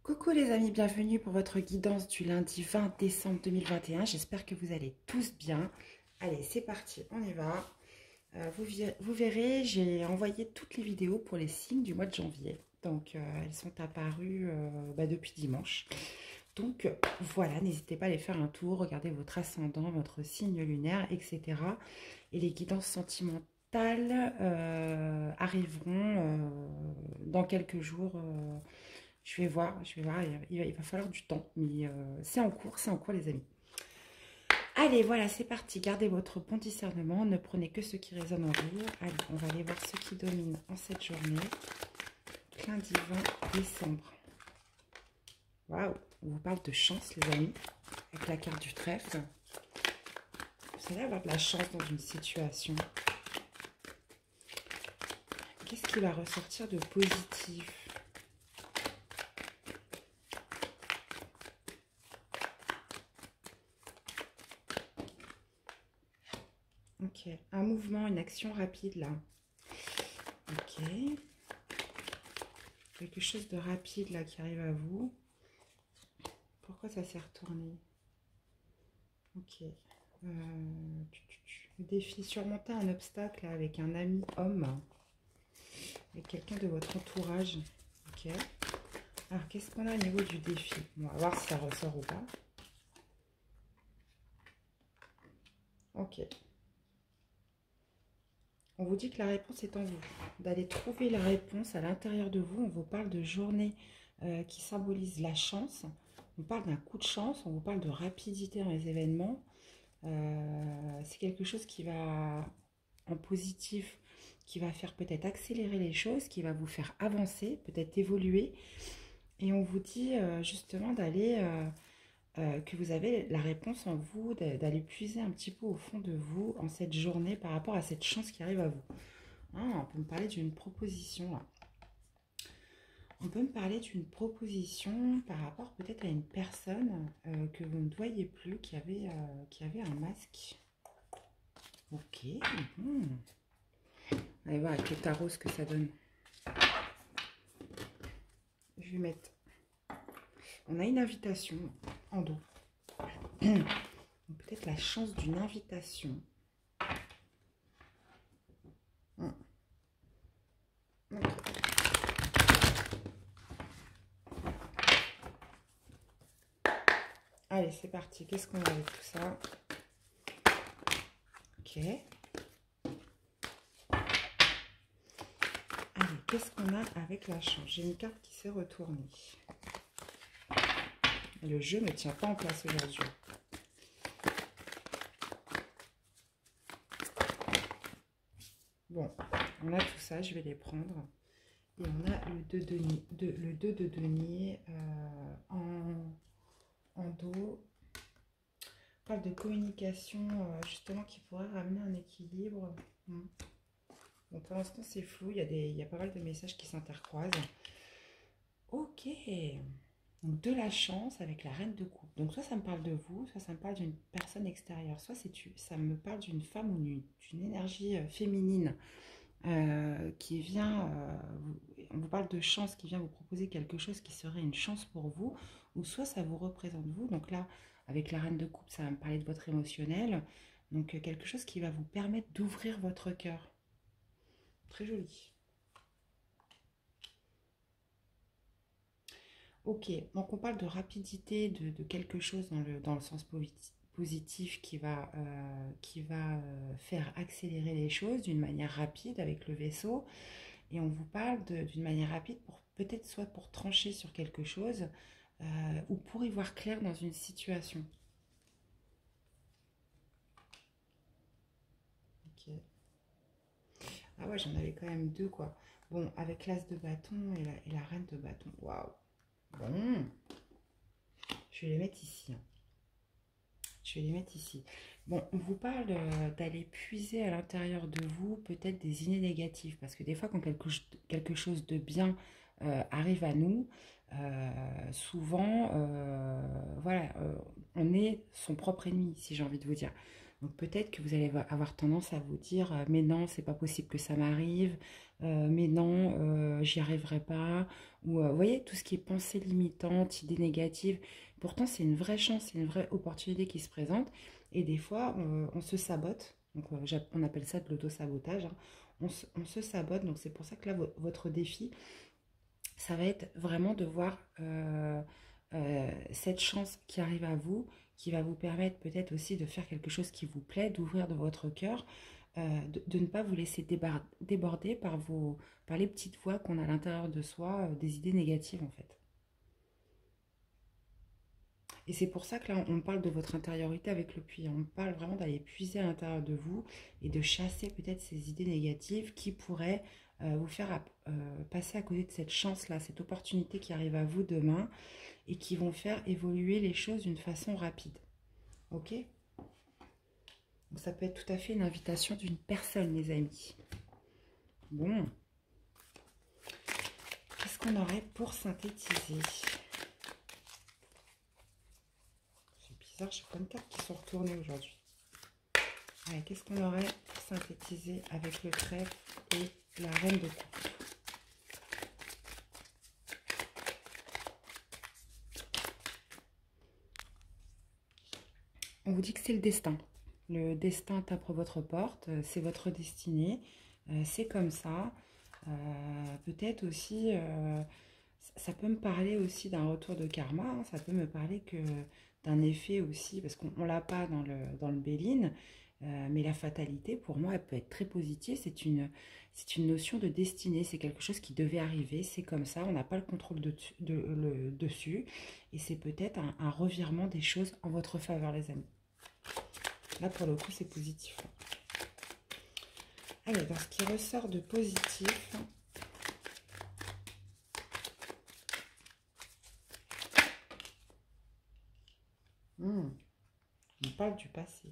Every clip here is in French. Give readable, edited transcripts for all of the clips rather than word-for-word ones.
Coucou les amis, bienvenue pour votre guidance du lundi 20 décembre 2021. J'espère que vous allez tous bien. Allez, c'est parti, on y va. Vous verrez, j'ai envoyé toutes les vidéos pour les signes du mois de janvier. Donc, elles sont apparues depuis dimanche. Donc, voilà, n'hésitez pas à aller faire un tour, regarder votre ascendant, votre signe lunaire, etc. Et les guidances sentimentales arriveront dans quelques jours. Je vais voir, il va falloir du temps, mais c'est en cours les amis. Allez, voilà, c'est parti, gardez votre bon discernement, ne prenez que ce qui résonne en vous. Allez, on va aller voir ce qui domine en cette journée. Lundi 20 décembre. Waouh, on vous parle de chance les amis, avec la carte du trèfle. Vous allez avoir de la chance dans une situation. Qu'est-ce qui va ressortir de positif ? Ok, un mouvement, une action rapide là. Ok. Quelque chose de rapide là qui arrive à vous. Pourquoi ça s'est retourné? Ok. Le défi, surmonter un obstacle là, avec un ami homme. Avec quelqu'un de votre entourage. Ok. Alors, qu'est-ce qu'on a au niveau du défi? On va voir si ça ressort ou pas. Ok. On vous dit que la réponse est en vous. D'aller trouver la réponse à l'intérieur de vous. On vous parle de journée qui symbolise la chance. On parle d'un coup de chance. On vous parle de rapidité dans les événements. C'est quelque chose qui va, en positif, qui va faire peut-être accélérer les choses, qui va vous faire avancer, peut-être évoluer. Et on vous dit justement d'aller... que vous avez la réponse en vous, d'aller puiser un petit peu au fond de vous en cette journée par rapport à cette chance qui arrive à vous. Ah, on peut me parler d'une proposition là. On peut me parler d'une proposition par rapport peut-être à une personne que vous ne voyez plus, qui avait un masque. Ok. Allez voir avec le tarot ce que ça donne. Je vais mettre... On a une invitation en dos. Peut-être la chance d'une invitation. Okay. Allez, c'est parti. Qu'est-ce qu'on a avec tout ça? Ok. Allez, qu'est-ce qu'on a avec la chance? J'ai une carte qui s'est retournée. Le jeu ne tient pas en place aujourd'hui. Bon, on a tout ça, je vais les prendre. Et on a le 2 de denier en dos. On parle de communication, justement, qui pourrait ramener un équilibre. Bon, pour l'instant, c'est flou. Il y a pas mal de messages qui s'intercroisent. Ok. Donc, de la chance avec la reine de coupe. Donc, soit ça me parle de vous, soit ça me parle d'une personne extérieure. Soit ça me parle d'une femme ou d'une énergie féminine qui vient... on vous parle de chance, qui vient vous proposer quelque chose qui serait une chance pour vous. Ou soit ça vous représente vous. Donc là, avec la reine de coupe, ça va me parler de votre émotionnel. Donc, quelque chose qui va vous permettre d'ouvrir votre cœur. Très joli. Ok, donc on parle de rapidité, de quelque chose dans le sens positif qui va faire accélérer les choses d'une manière rapide avec le vaisseau. Et on vous parle d'une manière rapide pour peut-être soit pour trancher sur quelque chose ou pour y voir clair dans une situation. Ok. Ah ouais, j'en avais quand même deux quoi. Bon, avec l'as de bâton et la reine de bâton. Waouh. Bon, je vais les mettre ici. Je vais les mettre ici. Bon, on vous parle d'aller puiser à l'intérieur de vous peut-être des idées négatives. Parce que des fois, quand quelque chose de bien arrive à nous, souvent, voilà, on est son propre ennemi, si j'ai envie de vous dire. Donc peut-être que vous allez avoir tendance à vous dire mais non, c'est pas possible que ça m'arrive, mais non, j'y arriverai pas. Ou vous voyez, tout ce qui est pensée limitante, idée négative. Pourtant, c'est une vraie chance, c'est une vraie opportunité qui se présente. Et des fois, on se sabote. Donc on appelle ça de l'auto-sabotage, hein. On se sabote, donc c'est pour ça que là, votre défi, ça va être vraiment de voir cette chance qui arrive à vous, qui va vous permettre peut-être aussi de faire quelque chose qui vous plaît, d'ouvrir de votre cœur, de ne pas vous laisser déborder par les petites voix qu'on a à l'intérieur de soi, des idées négatives en fait. Et c'est pour ça que là, on parle de votre intériorité avec le puits. On parle vraiment d'aller puiser à l'intérieur de vous et de chasser peut-être ces idées négatives qui pourraient vous faire passer à côté de cette chance-là, cette opportunité qui arrive à vous demain et qui vont faire évoluer les choses d'une façon rapide. Ok? Donc ça peut être tout à fait une invitation d'une personne, les amis. Bon. Qu'est-ce qu'on aurait pour synthétiser? J'ai plein de cartes qui sont retournées aujourd'hui. Allez, qu'est-ce qu'on aurait pour synthétiser avec le trèfle et la reine de coupe? On vous dit que c'est le destin. Le destin tape à votre porte, c'est votre destinée, c'est comme ça. Peut-être aussi, ça peut me parler aussi d'un retour de karma, hein, ça peut me parler que d'un effet aussi, parce qu'on ne l'a pas dans le Béline, mais la fatalité, pour moi, elle peut être très positive. C'est une notion de destinée, c'est quelque chose qui devait arriver, c'est comme ça, on n'a pas le contrôle dessus, et c'est peut-être un revirement des choses en votre faveur, les amis. Là, pour le coup, c'est positif. Allez, dans ce qui ressort de positif, on parle du passé.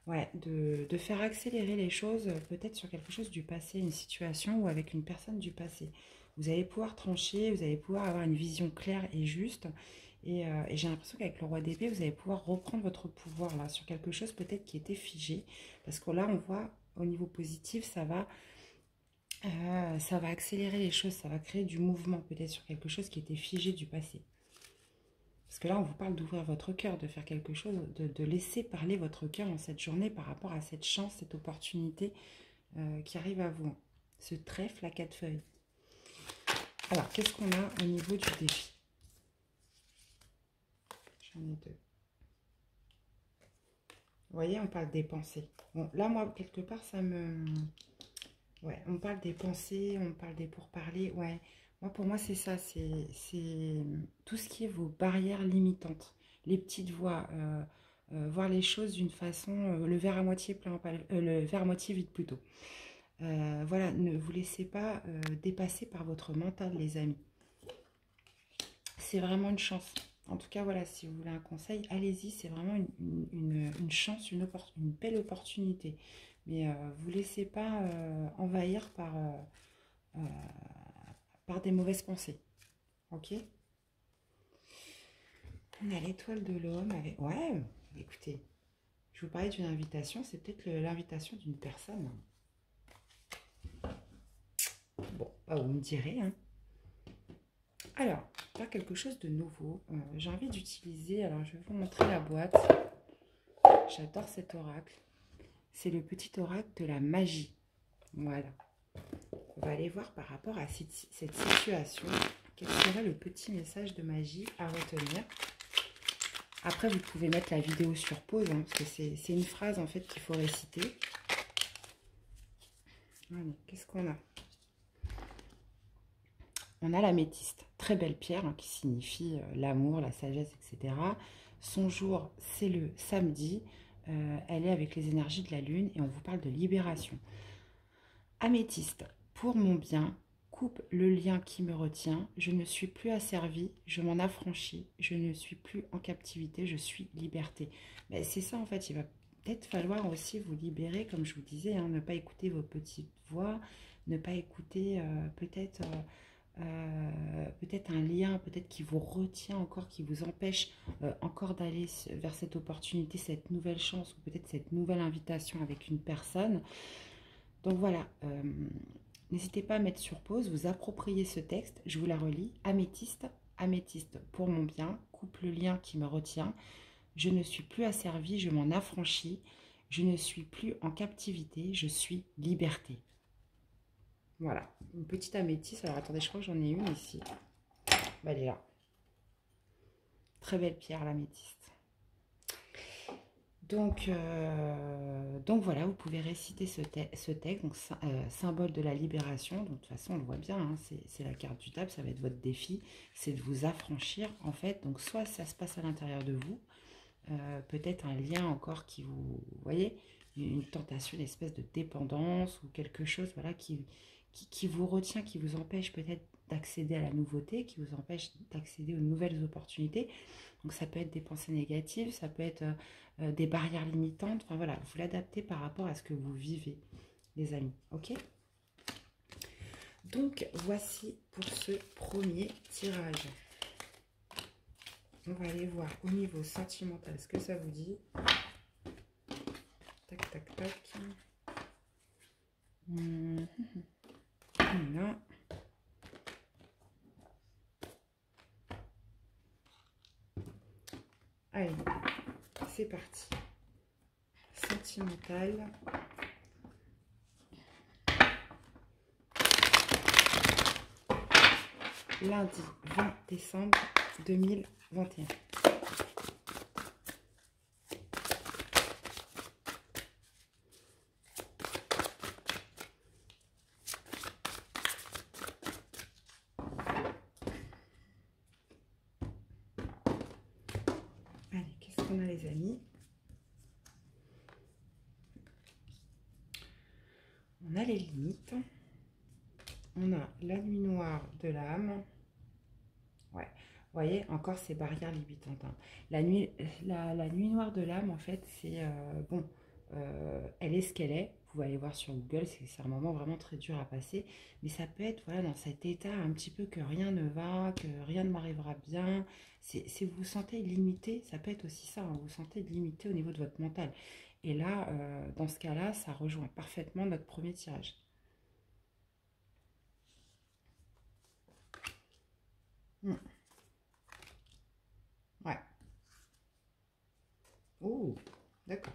Ouais, de faire accélérer les choses, peut-être sur quelque chose du passé, une situation ou avec une personne du passé. Vous allez pouvoir trancher, vous allez pouvoir avoir une vision claire et juste. Et j'ai l'impression qu'avec le roi d'épée, vous allez pouvoir reprendre votre pouvoir là sur quelque chose peut-être qui était figé. Parce que là, on voit au niveau positif, ça va accélérer les choses, ça va créer du mouvement peut-être sur quelque chose qui était figé du passé. Parce que là, on vous parle d'ouvrir votre cœur, de faire quelque chose, de laisser parler votre cœur dans cette journée par rapport à cette chance, cette opportunité qui arrive à vous. Ce trèfle à 4 feuilles. Alors, qu'est-ce qu'on a au niveau du défi? J'en ai deux. Vous voyez, on parle des pensées. Bon, là, moi, quelque part, ça me... Ouais, on parle des pensées, on parle des pourparlers. Ouais, moi, pour moi, c'est ça. C'est tout ce qui est vos barrières limitantes. Les petites voix. Voir les choses d'une façon... le verre à moitié plein, pas le verre à moitié vide plutôt. Voilà, ne vous laissez pas dépasser par votre mental, les amis. C'est vraiment une chance. En tout cas, voilà, si vous voulez un conseil, allez-y. C'est vraiment une chance, une belle opportunité. Mais vous ne laissez pas envahir par des mauvaises pensées. Ok? On a l'étoile de l'homme avec... Ouais, écoutez, je vous parlais d'une invitation. C'est peut-être l'invitation d'une personne. Bon, vous me direz, hein. Alors, faire quelque chose de nouveau. J'ai envie d'utiliser... Alors, je vais vous montrer la boîte. J'adore cet oracle. C'est le petit oracle de la magie. Voilà. On va aller voir par rapport à cette situation. Quel serait le petit message de magie à retenir? Après, vous pouvez mettre la vidéo sur pause, hein, parce que c'est une phrase en fait qu'il faut réciter. Allez, qu'est-ce qu'on a? On a l'améthyste, très belle pierre hein, qui signifie l'amour, la sagesse, etc. Son jour, c'est le samedi. Elle est avec les énergies de la lune et on vous parle de libération. Améthyste, pour mon bien, coupe le lien qui me retient. Je ne suis plus asservie, je m'en affranchis. Je ne suis plus en captivité, je suis liberté. Ben, c'est ça en fait, il va peut-être falloir aussi vous libérer, comme je vous disais, hein, ne pas écouter vos petites voix, ne pas écouter peut-être... peut-être un lien, peut-être qui vous retient encore, qui vous empêche encore d'aller vers cette opportunité, cette nouvelle chance, ou peut-être cette nouvelle invitation avec une personne. Donc voilà, n'hésitez pas à mettre sur pause, vous appropriez ce texte, je vous la relis. Améthyste, améthyste pour mon bien, coupe le lien qui me retient. Je ne suis plus asservie, je m'en affranchis. Je ne suis plus en captivité, je suis liberté. Voilà, une petite améthyste. Alors attendez, je crois que j'en ai une ici. Bah, elle est là. Très belle pierre, l'améthyste. Donc voilà, vous pouvez réciter ce texte, donc, symbole de la libération. Donc de toute façon, on le voit bien, hein, c'est la carte du table, ça va être votre défi, c'est de vous affranchir en fait. Donc soit ça se passe à l'intérieur de vous, peut-être un lien encore qui vous voyez, une tentation, une espèce de dépendance ou quelque chose voilà, qui vous retient, qui vous empêche peut-être d'accéder à la nouveauté, qui vous empêche d'accéder aux nouvelles opportunités. Donc ça peut être des pensées négatives, ça peut être des barrières limitantes. Enfin voilà, vous l'adaptez par rapport à ce que vous vivez, les amis. Ok? Donc voici pour ce premier tirage. On va aller voir au niveau sentimental ce que ça vous dit. Tac, tac, tac. Là. Allez, c'est parti. Sentimental. Lundi 20 décembre 2021. Allez, qu'est-ce qu'on a les amis? On a les limites. On a la nuit noire de l'âme. Ouais, vous voyez, encore ces barrières limitantes. Hein. La nuit noire de l'âme, en fait, c'est... bon, elle est ce qu'elle est. Vous pouvez aller voir sur Google, c'est un moment vraiment très dur à passer. Mais ça peut être, voilà, dans cet état un petit peu que rien ne va, que rien ne m'arrivera bien. Si vous vous sentez limité, ça peut être aussi ça. Hein, vous vous sentez limité au niveau de votre mental. Et là, dans ce cas-là, ça rejoint parfaitement notre premier tirage. Ouais. Oh, d'accord.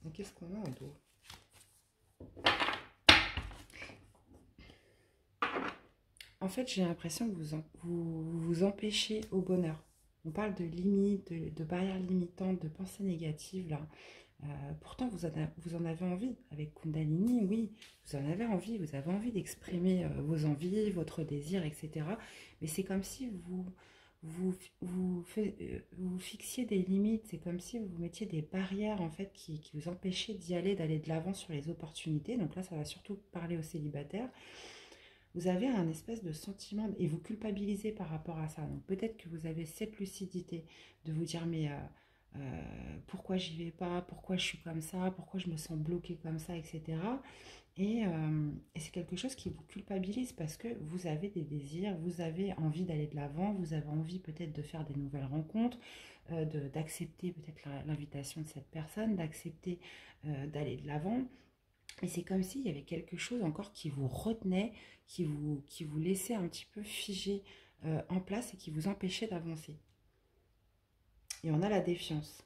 Et qu'est-ce qu'on a en dos? En fait, j'ai l'impression que vous empêchez au bonheur. On parle de limites, de barrières limitantes, de pensées négatives, là. Pourtant, vous en avez envie. Avec Kundalini, oui, vous en avez envie. Vous avez envie d'exprimer vos envies, votre désir, etc. Mais c'est comme si vous fixiez des limites. C'est comme si vous mettiez des barrières, en fait, qui vous empêchaient d'y aller, d'aller de l'avant sur les opportunités. Donc là, ça va surtout parler aux célibataires. Vous avez un espèce de sentiment et vous culpabilisez par rapport à ça. Donc peut-être que vous avez cette lucidité de vous dire mais pourquoi j'y vais pas, pourquoi je suis comme ça, pourquoi je me sens bloquée comme ça, etc. Et c'est quelque chose qui vous culpabilise parce que vous avez des désirs, vous avez envie d'aller de l'avant, vous avez envie peut-être de faire des nouvelles rencontres, d'accepter peut-être l'invitation de cette personne, d'accepter d'aller de l'avant. Et c'est comme s'il y avait quelque chose encore qui vous retenait, qui vous laissait un petit peu figé en place et qui vous empêchait d'avancer. Et on a la défiance.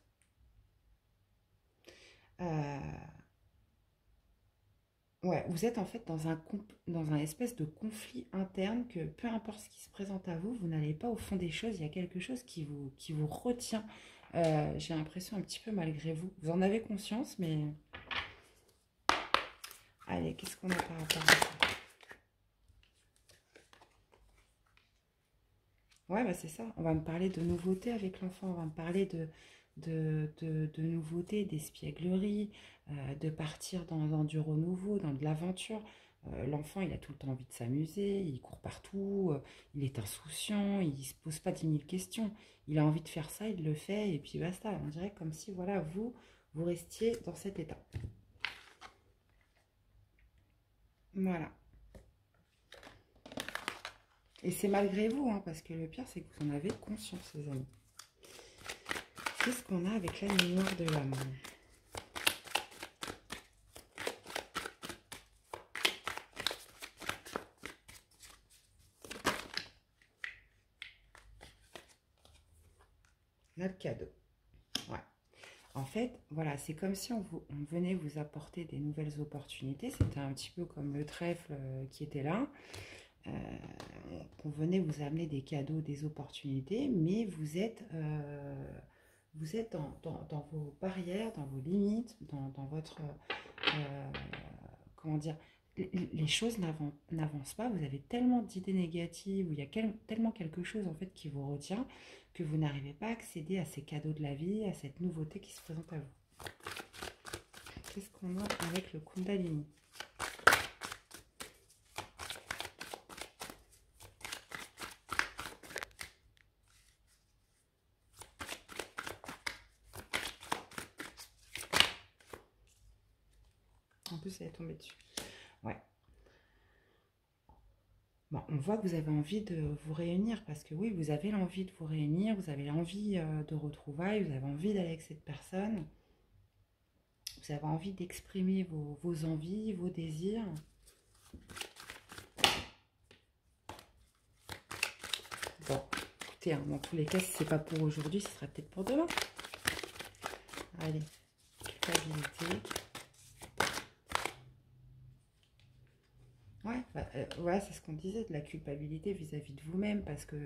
Ouais, vous êtes en fait dans un espèce de conflit interne que peu importe ce qui se présente à vous, vous n'allez pas au fond des choses. Il y a quelque chose qui vous retient. J'ai l'impression un petit peu malgré vous. Vous en avez conscience, mais... Allez, qu'est-ce qu'on a par rapport à ça? Ouais, bah c'est ça. On va me parler de nouveautés avec l'enfant. On va me parler de nouveautés, d'espièglerie, de partir dans du renouveau, dans de l'aventure. L'enfant, il a tout le temps envie de s'amuser, il court partout, il est insouciant, il ne se pose pas 10 000 questions. Il a envie de faire ça, il le fait, et puis basta. On dirait comme si, voilà, vous restiez dans cet état. Voilà. Et c'est malgré vous, hein, parce que le pire, c'est que vous en avez conscience, les amis. Qu'est-ce qu'on a avec la nuit noire de l'âme? On a le cadeau. Ouais. En fait, voilà, c'est comme si on venait vous apporter des nouvelles opportunités. C'était un petit peu comme le trèfle qui était là. On venait vous amener des cadeaux, des opportunités, mais vous êtes dans vos barrières, dans vos limites, dans votre... comment dire, les choses n'avancent pas. Vous avez tellement d'idées négatives, ou il y a tellement quelque chose en fait qui vous retient, que vous n'arrivez pas à accéder à ces cadeaux de la vie, à cette nouveauté qui se présente à vous. Qu'est-ce qu'on a avec le Kundalini? En plus, elle est tombée dessus. Ouais. Bon, on voit que vous avez envie de vous réunir, parce que oui, vous avez l'envie de vous réunir, vous avez envie de retrouvailles, vous avez envie d'aller avec cette personne, vous avez envie d'exprimer vos envies, vos désirs. Bon, écoutez, hein, dans tous les cas, si c'est pas pour aujourd'hui, ce sera peut-être pour demain. Allez, culpabilité. Ouais, ouais, c'est ce qu'on disait, de la culpabilité vis-à-vis de vous-même, parce que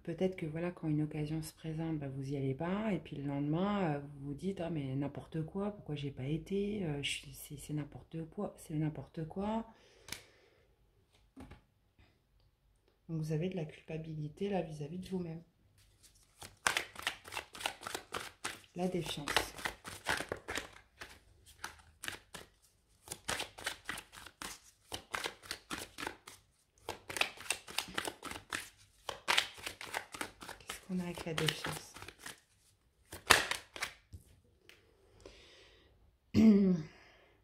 peut-être que voilà, quand une occasion se présente, bah, vous n'y allez pas, et puis le lendemain, vous vous dites, ah mais n'importe quoi, pourquoi j'ai pas été, c'est n'importe quoi, c'est n'importe quoi. Donc vous avez de la culpabilité là vis-à-vis de vous-même. La défiance. Qu'est-ce qu'on a avec la défiance?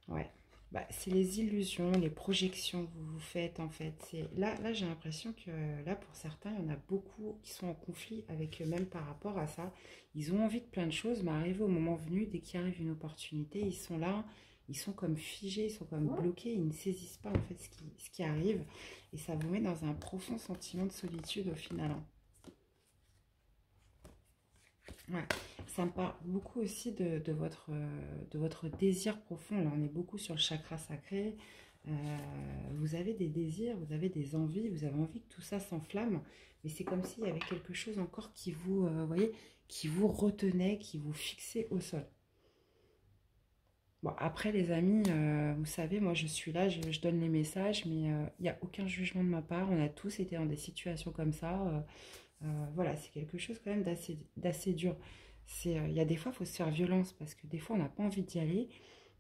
Ouais, bah, c'est les illusions, les projections que vous vous faites en fait. Là j'ai l'impression que là pour certains, il y en a beaucoup qui sont en conflit avec eux-mêmes par rapport à ça. Ils ont envie de plein de choses, mais arrivé au moment venu, dès qu'il arrive une opportunité, ils sont là, ils sont comme figés, ils sont comme bloqués, ils ne saisissent pas en fait ce qui arrive. Et ça vous met dans un profond sentiment de solitude au final, hein. Ouais. Ça me parle beaucoup aussi de votre désir profond. Là, on est beaucoup sur le chakra sacré. Vous avez des désirs, vous avez des envies, vous avez envie que tout ça s'enflamme. Mais c'est comme s'il y avait quelque chose encore qui vous, voyez, qui vous retenait, qui vous fixait au sol. Bon, après, les amis, vous savez, moi, je suis là, je donne les messages, mais il n'y a aucun jugement de ma part. On a tous été dans des situations comme ça. Voilà, c'est quelque chose quand même d'assez dur. Il y a des fois, il faut se faire violence parce que des fois, on n'a pas envie d'y aller.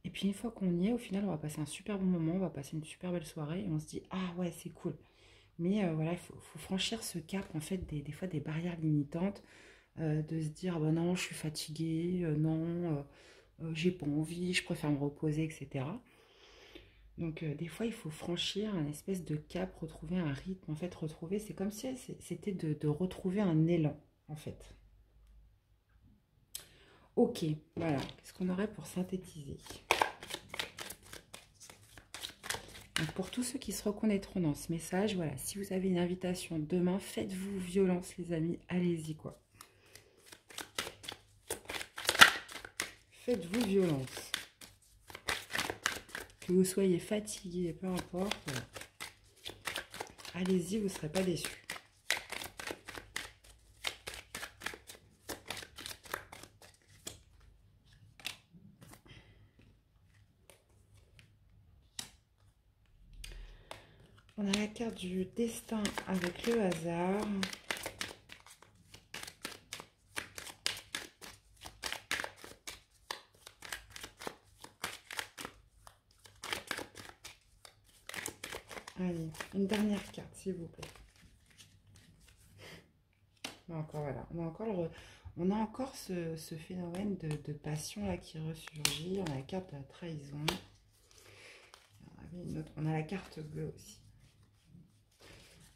Et puis, une fois qu'on y est, au final, on va passer un super bon moment, on va passer une super belle soirée et on se dit, ah ouais, c'est cool. Mais voilà, il faut franchir ce cap, en fait, des fois, des barrières limitantes, de se dire, ah bah non, je suis fatiguée, non, j'ai pas envie, je préfère me reposer, etc. Donc, des fois, il faut franchir un espèce de cap, retrouver un rythme. En fait, retrouver, c'est comme si c'était de retrouver un élan, en fait. Ok, voilà. Qu'est-ce qu'on aurait pour synthétiser? Donc, pour tous ceux qui se reconnaîtront dans ce message, voilà, si vous avez une invitation demain, faites-vous violence, les amis. Allez-y, quoi. Faites-vous violence. Que vous soyez fatigué, peu importe. Voilà. Allez-y, vous ne serez pas déçus. On a la carte du destin avec le hasard. Allez, une dernière carte, s'il vous plaît. Encore, voilà. On a encore ce phénomène de passion là qui ressurgit. On a la carte de la trahison. On a la carte bleue aussi.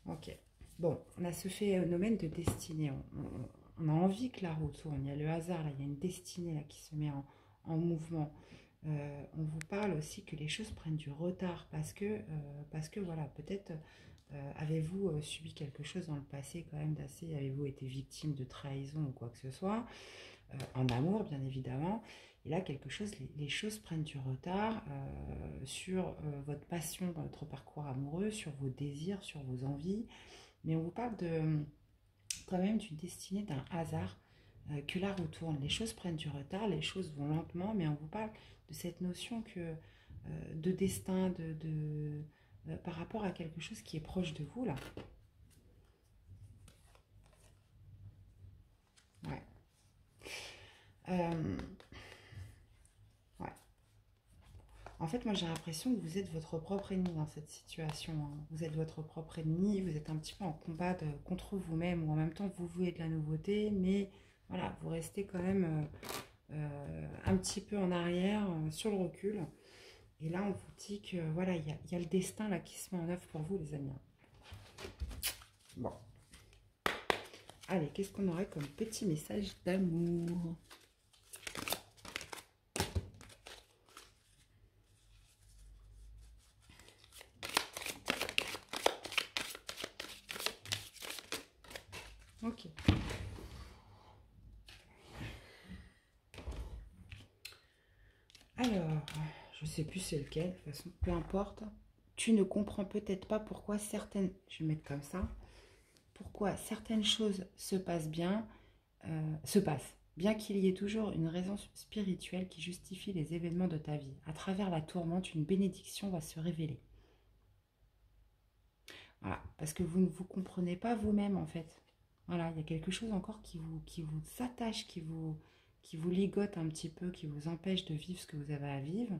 Ok. Bon, on a ce phénomène de destinée. On a envie que la roue tourne. Il y a le hasard, là. Il y a une destinée là, qui se met en mouvement. On vous parle aussi que les choses prennent du retard parce que voilà, peut-être avez-vous subi quelque chose dans le passé quand même d'assez, avez-vous été victime de trahison ou quoi que ce soit, en amour bien évidemment, et là quelque chose, les choses prennent du retard sur votre passion dans votre parcours amoureux, sur vos désirs, sur vos envies, mais on vous parle de quand même d'une destinée, d'un hasard, que la roue tourne. Les choses prennent du retard, les choses vont lentement, mais on vous parle de cette notion de destin, par rapport à quelque chose qui est proche de vous, là. Ouais. Euh, ouais. En fait, moi, j'ai l'impression que vous êtes votre propre ennemi dans cette situation, hein. Vous êtes votre propre ennemi, vous êtes un petit peu en combat contre vous-même, ou en même temps, vous voulez de la nouveauté, mais voilà, vous restez quand même un petit peu en arrière, sur le recul. Et là, on vous dit que voilà, il y a le destin là qui se met en œuvre pour vous, les amis. Bon. Allez, qu'est-ce qu'on aurait comme petit message d'amour? Ok. Alors, je sais plus c'est lequel, de toute façon, peu importe. Tu ne comprends peut-être pas pourquoi certaines, je vais mettre comme ça, pourquoi certaines choses se passent bien, bien qu'il y ait toujours une raison spirituelle qui justifie les événements de ta vie. À travers la tourmente, une bénédiction va se révéler. Voilà, parce que vous ne vous comprenez pas vous-même en fait. Voilà, il y a quelque chose encore qui vous attache, qui vous ligote un petit peu, qui vous empêche de vivre ce que vous avez à vivre.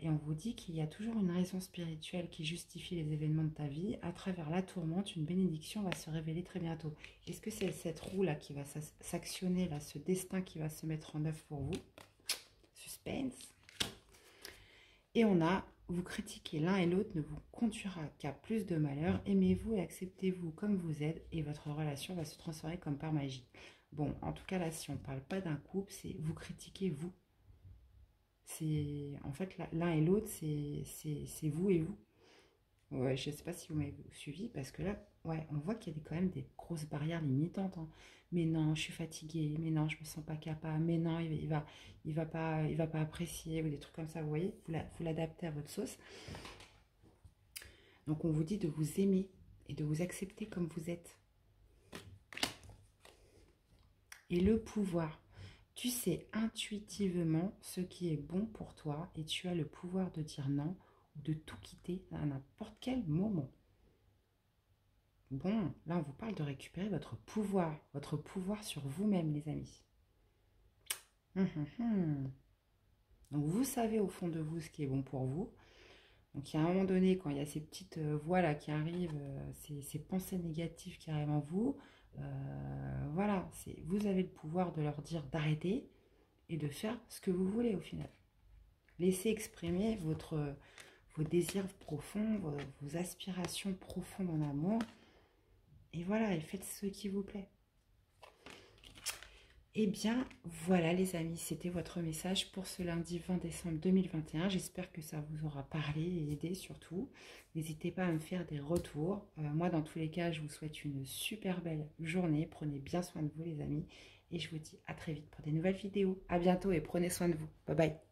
Et on vous dit qu'il y a toujours une raison spirituelle qui justifie les événements de ta vie. À travers la tourmente, une bénédiction va se révéler très bientôt. Est-ce que c'est cette roue-là qui va s'actionner, là, ce destin qui va se mettre en œuvre pour vous? Suspense. Et on a, vous critiquez l'un et l'autre ne vous conduira qu'à plus de malheur. Aimez-vous et acceptez-vous comme vous êtes et votre relation va se transformer comme par magie. Bon, en tout cas là, si on ne parle pas d'un couple, c'est vous critiquez vous. C'est en fait l'un et l'autre, c'est vous et vous. Ouais, je ne sais pas si vous m'avez suivi parce que là, ouais, on voit qu'il y a quand même des grosses barrières limitantes, hein. Mais non, je suis fatiguée. Mais non, je me sens pas capable. Mais non, il va pas apprécier ou des trucs comme ça. Vous voyez, vous l'adaptez à votre sauce. Donc on vous dit de vous aimer et de vous accepter comme vous êtes. Et le pouvoir. Tu sais intuitivement ce qui est bon pour toi et tu as le pouvoir de dire non ou de tout quitter à n'importe quel moment. Bon, là on vous parle de récupérer votre pouvoir sur vous-même, les amis. Donc vous savez au fond de vous ce qui est bon pour vous. Donc il y a un moment donné, quand il y a ces petites voix là qui arrivent, ces pensées négatives qui arrivent en vous, voilà, vous avez le pouvoir de leur dire d'arrêter et de faire ce que vous voulez au final. Laissez exprimer vos désirs profonds, vos aspirations profondes en amour. Et voilà, et faites ce qui vous plaît. Eh bien, voilà les amis, c'était votre message pour ce lundi 20 décembre 2021. J'espère que ça vous aura parlé et aidé surtout. N'hésitez pas à me faire des retours. Moi, dans tous les cas, je vous souhaite une super belle journée. Prenez bien soin de vous les amis. Et je vous dis à très vite pour des nouvelles vidéos. À bientôt et prenez soin de vous. Bye bye.